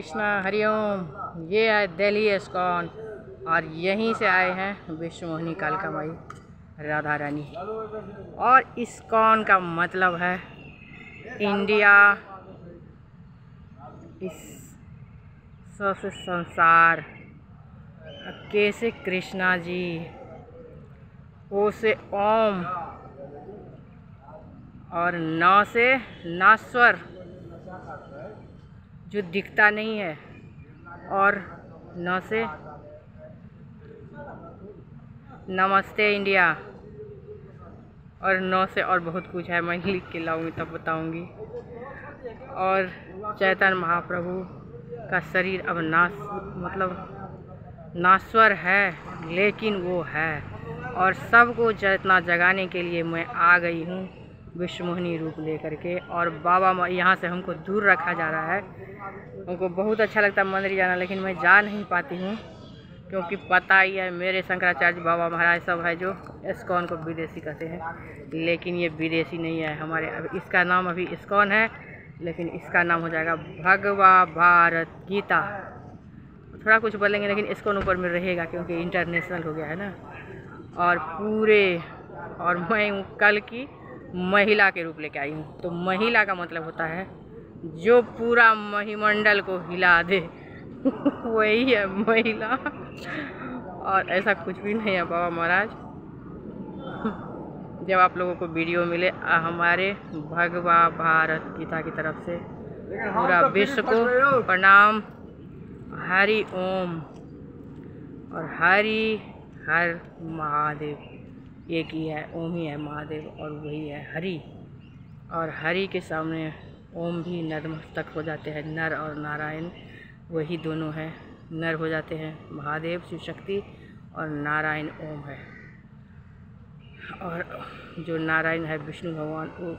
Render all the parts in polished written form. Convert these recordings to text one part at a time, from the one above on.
कृष्णा हरिओम। ये है दिल्ली इस्कॉन और यहीं से आए हैं विश्व मोहिनी कालिका माई राधा रानी। और इस्कॉन का मतलब है इंडिया, इस सबसे संसार। कैसे कृष्णा जी, ओ से ओम और नौ से नास्वर जो दिखता नहीं है, और नौ से नमस्ते इंडिया, और नौ से और बहुत कुछ है, मैं लिख के लाऊंगी तब बताऊंगी। और चैतन्य महाप्रभु का शरीर अब नाश्वर है, लेकिन वो है। और सबको चेतना जगाने के लिए मैं आ गई हूँ विश्व मोहिनी रूप लेकर के। और बाबा यहाँ से हमको दूर रखा जा रहा है। हमको बहुत अच्छा लगता है मंदिर जाना, लेकिन मैं जा नहीं पाती हूँ क्योंकि पता ही है मेरे शंकराचार्य बाबा महाराज सब है जो इस्कॉन को विदेशी कहते हैं, लेकिन ये विदेशी नहीं है हमारे। अब इसका नाम अभी इस्कॉन है, लेकिन इसका नाम हो जाएगा भगवा भारत गीता। थोड़ा कुछ बोलेंगे लेकिन इस्कॉन ऊपर में रहेगा क्योंकि इंटरनेशनल हो गया है ना। और मैं हूँ कल की महिला के रूप लेके आई हूँ। तो महिला का मतलब होता है जो पूरा महिमंडल को हिला दे वही है महिला। और ऐसा कुछ भी नहीं है बाबा महाराज। जब आप लोगों को वीडियो मिले हमारे भगवा भारत गीता की तरफ से पूरा विश्व को प्रणाम। हरि ओम और हर महादेव। एक ही है, ओम ही है महादेव, और वही है हरि। और हरि के सामने ओम भी नतमस्तक हो जाते हैं। नर और नारायण वही दोनों हैं। नर हो जाते हैं महादेव शिव शक्ति, और नारायण ओम है। और जो नारायण है विष्णु भगवान, वो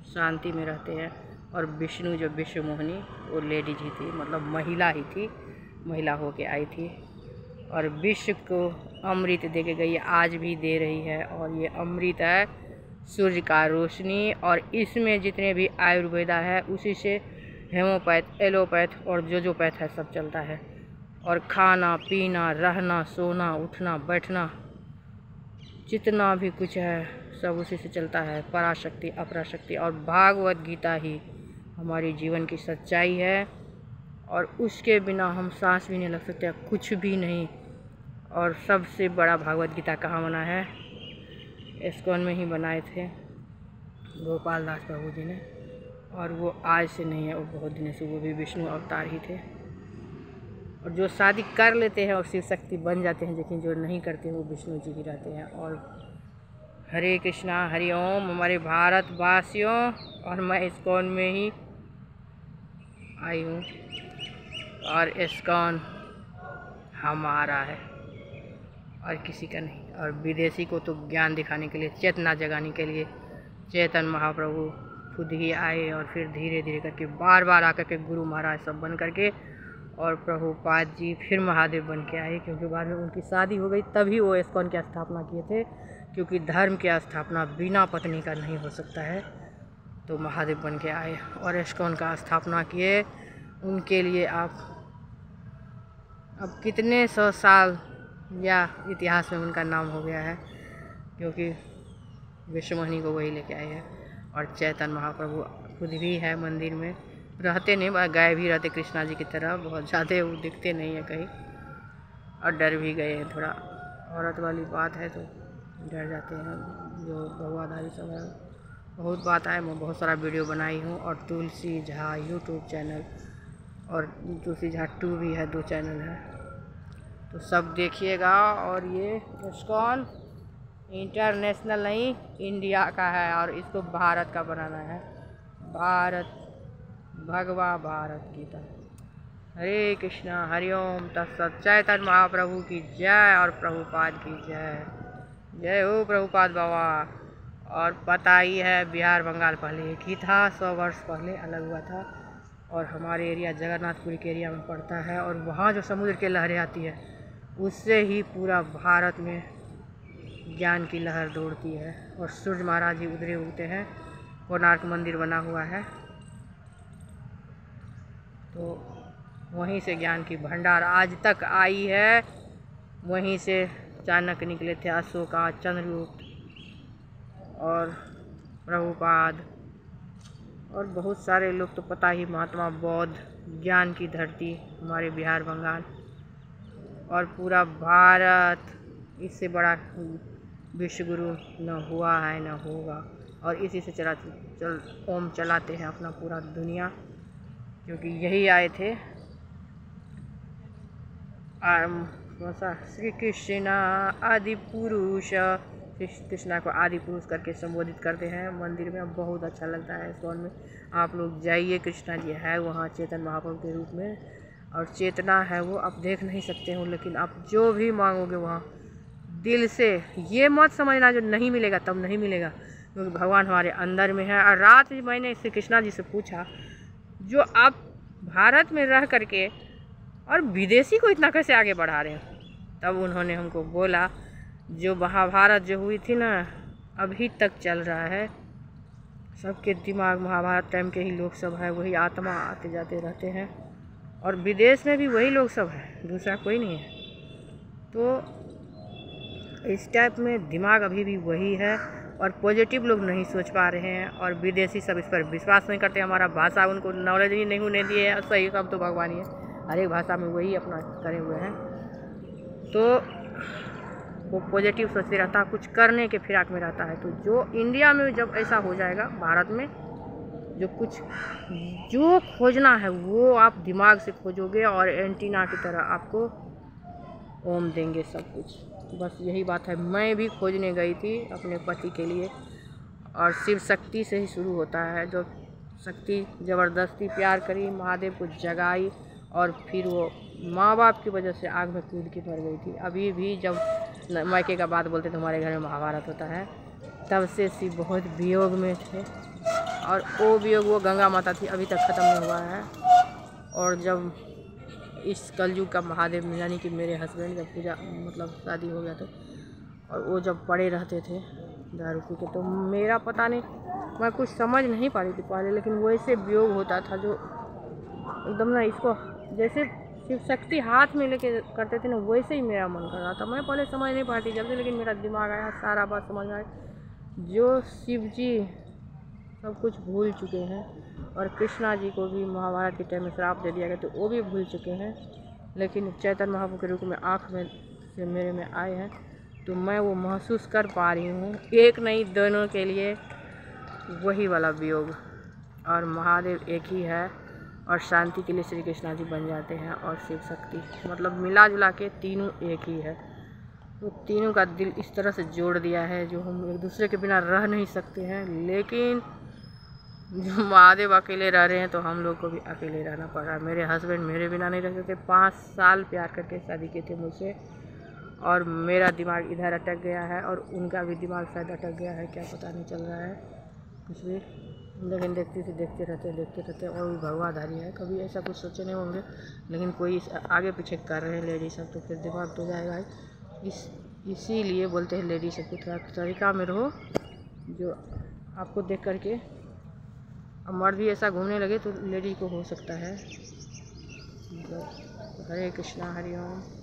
शांति में रहते हैं। और विष्णु जो विश्व मोहिनी वो लेडीज ही थी, मतलब महिला ही थी, महिला होके आई थी। और विश्व को अमृत दे के गई, आज भी दे रही है। और ये अमृत है सूर्य का रोशनी। और इसमें जितने भी आयुर्वेदा है उसी से हेमोपैथ, एलोपैथ और जोजोपैथ है सब चलता है। और खाना पीना, रहना, सोना, उठना, बैठना, जितना भी कुछ है सब उसी से चलता है। पराशक्ति अपराशक्ति और भागवत गीता ही हमारी जीवन की सच्चाई है। और उसके बिना हम सांस भी नहीं लग सकते, कुछ भी नहीं। और सबसे बड़ा भागवत गीता कहाँ बना है? इस्कॉन में ही बनाए थे गोपाल दास प्रभु जी ने। और वो आज से नहीं है, वो बहुत दिनों से, वो भी विष्णु अवतार ही थे। और जो शादी कर लेते हैं और शिव शक्ति बन जाते हैं, लेकिन जो नहीं करते हैं वो विष्णु जी ही रहते हैं। और हरे कृष्णा हरि ओम हमारे भारतवासियों। और मैं इस्कॉन में ही आई हूँ और इस्कॉन हमारा है और किसी का नहीं। और विदेशी को तो ज्ञान दिखाने के लिए, चेतना जगाने के लिए चैतन्य महाप्रभु खुद ही आए। और फिर धीरे धीरे करके बार बार आकर के गुरु महाराज सब बन करके, और प्रभुपाद जी फिर महादेव बन के आए, क्योंकि बाद में उनकी शादी हो गई तभी वो इस्कॉन की स्थापना किए थे। क्योंकि धर्म की स्थापना बिना पत्नी का नहीं हो सकता है। तो महादेव बन के आए और इस्कॉन का स्थापना किए। उनके लिए आप अब कितने 100 साल या इतिहास में उनका नाम हो गया है, क्योंकि विश्व मोहिनी को वही लेके आए हैं। और चैतन्य महाप्रभु खुद भी है मंदिर में, रहते नहीं, गाय भी रहते कृष्णा जी की तरह, बहुत ज़्यादा वो दिखते नहीं है कहीं। और डर भी गए हैं थोड़ा, औरत वाली बात है तो डर जाते हैं जो भगवाधारी सब है। बहुत बात आए, मैं बहुत सारा वीडियो बनाई हूँ। और तुलसी झा यूट्यूब चैनल और तुलसी झा 2 भी है, 2 चैनल है, तो सब देखिएगा। और ये इस्कॉन इंटरनेशनल नहीं, इंडिया का है, और इसको भारत का बनाना है। भारत भगवा भारत गीता। हरे कृष्णा हरिओम तत्सत। चैतन्य महाप्रभु की जय और प्रभुपाद की जय। जय हो प्रभुपाद बाबा। और पता ही है बिहार बंगाल पहले एक ही था, 100 वर्ष पहले अलग हुआ था। और हमारे एरिया जगन्नाथपुरी के एरिया में पड़ता है। और वहाँ जो समुद्र की लहरें आती है उससे ही पूरा भारत में ज्ञान की लहर दौड़ती है। और सूर्य महाराज ही उधरे उगते हैं। कोणार्क मंदिर बना हुआ है। तो वहीं से ज्ञान की भंडार आज तक आई है। वहीं से चाणक्य निकले थे, अशोका, चंद्रगुप्त और प्रभुपाद और बहुत सारे लोग तो पता ही, महात्मा बौद्ध। ज्ञान की धरती हमारे बिहार बंगाल और पूरा भारत, इससे बड़ा विश्व गुरु न हुआ है न होगा। और इसी से ओम चलाते हैं अपना पूरा दुनिया, क्योंकि यही आए थे श्री कृष्ण आदि पुरुष। श्री कृष्णा को आदि पुरुष करके संबोधित करते हैं मंदिर में। बहुत अच्छा लगता है इस्कॉन में। आप लोग जाइए, कृष्णा जी है वहाँ चेतन महाप्रभु के रूप में, और चेतना है वो, आप देख नहीं सकते हो, लेकिन आप जो भी मांगोगे वहाँ दिल से। ये मत समझना जो नहीं मिलेगा तब नहीं मिलेगा, क्योंकि भगवान हमारे अंदर में है। और रात मैंने श्री कृष्णा जी से पूछा, जो आप भारत में रह करके और विदेशी को इतना कैसे आगे बढ़ा रहे हैं? तब उन्होंने हमको बोला, जो महाभारत जो हुई थी ना, अभी तक चल रहा है। सबके दिमाग महाभारत टाइम के ही लोग सब है, वही आत्मा आते जाते रहते हैं, और विदेश में भी वही लोग सब है, दूसरा कोई नहीं है। तो इस टाइप में दिमाग अभी भी वही है, और पॉजिटिव लोग नहीं सोच पा रहे हैं, और विदेशी सब इस पर विश्वास नहीं करते। हमारा भाषा उनको नॉलेज ही नहीं होने दिए है। सही सब तो भगवान ही है, हर एक भाषा में वही अपना करे हुए हैं। तो वो पॉजिटिव सोचते रहता, कुछ करने के फिराक में रहता है। तो जो इंडिया में जब ऐसा हो जाएगा, भारत में जो खोजना है वो आप दिमाग से खोजोगे, और एंटीना की तरह आपको ओम देंगे सब कुछ। बस यही बात है। मैं भी खोजने गई थी अपने पति के लिए, और शिव शक्ति से ही शुरू होता है। जो शक्ति ज़बरदस्ती प्यार करी, महादेव को जगाई, और फिर वो माँ बाप की वजह से आग में कूद के मर गई थी। अभी भी जब मायके का बात बोलते थे, हमारे घर में महाभारत होता है, तब से शिव बहुत वियोग में थे, और वो वियोग वो गंगा माता थी, अभी तक ख़त्म नहीं हुआ है। और जब इस कलयुग का महादेव यानी कि मेरे हस्बैंड, जब पूजा मतलब शादी हो गया था, और वो जब पड़े रहते थे दारू पी के, तो मेरा पता नहीं, मैं कुछ समझ नहीं पा रही थी पहले, लेकिन वैसे वियोग होता था जो एकदम ना, इसको जैसे शिव शक्ति हाथ में लेके करते थे ना, वैसे ही मेरा मन कर रहा था। मैं पहले समझ नहीं पाती जल्दी, लेकिन मेरा दिमाग आया, सारा बात समझ आया। जो शिव जी सब कुछ भूल चुके हैं, और कृष्णा जी को भी महाभारत के टाइम में श्राप दे दिया गया, तो वो भी भूल चुके हैं, लेकिन चैतन्य महाप्रभु के रूप में आँख में से मेरे में आए हैं। तो मैं वो महसूस कर पा रही हूँ, एक नहीं दोनों के लिए वही वाला वियोग। और महादेव एक ही है, और शांति के लिए श्री कृष्णा जी बन जाते हैं, और शिव शक्ति, मतलब मिला जुला के तीनों एक ही है। तो तीनों का दिल इस तरह से जोड़ दिया है, जो हम एक दूसरे के बिना रह नहीं सकते हैं। लेकिन जो महादेव अकेले रह रहे हैं, तो हम लोग को भी अकेले रहना पड़ रहा है। मेरे हस्बैंड मेरे बिना नहीं रह सकते। 5 साल प्यार करके शादी किए थे मुझसे, और मेरा दिमाग इधर अटक गया है, और उनका भी दिमाग शायद अटक गया है, क्या पता नहीं चल रहा है कुछ भी। लेकिन देखते रहते, और भी भगवाधारी है, कभी ऐसा कुछ सोचे नहीं होंगे, लेकिन कोई आगे पीछे कर रहे हैं लेडीज सब, तो फिर दिमाग तो जाएगा ही। इसीलिए बोलते हैं लेडीज सब थोड़ा तरीका में रहो, जो आपको देख करके अब मर्द भी ऐसा घूमने लगे तो लेडी को हो सकता है। हरे कृष्णा, हरि ओम।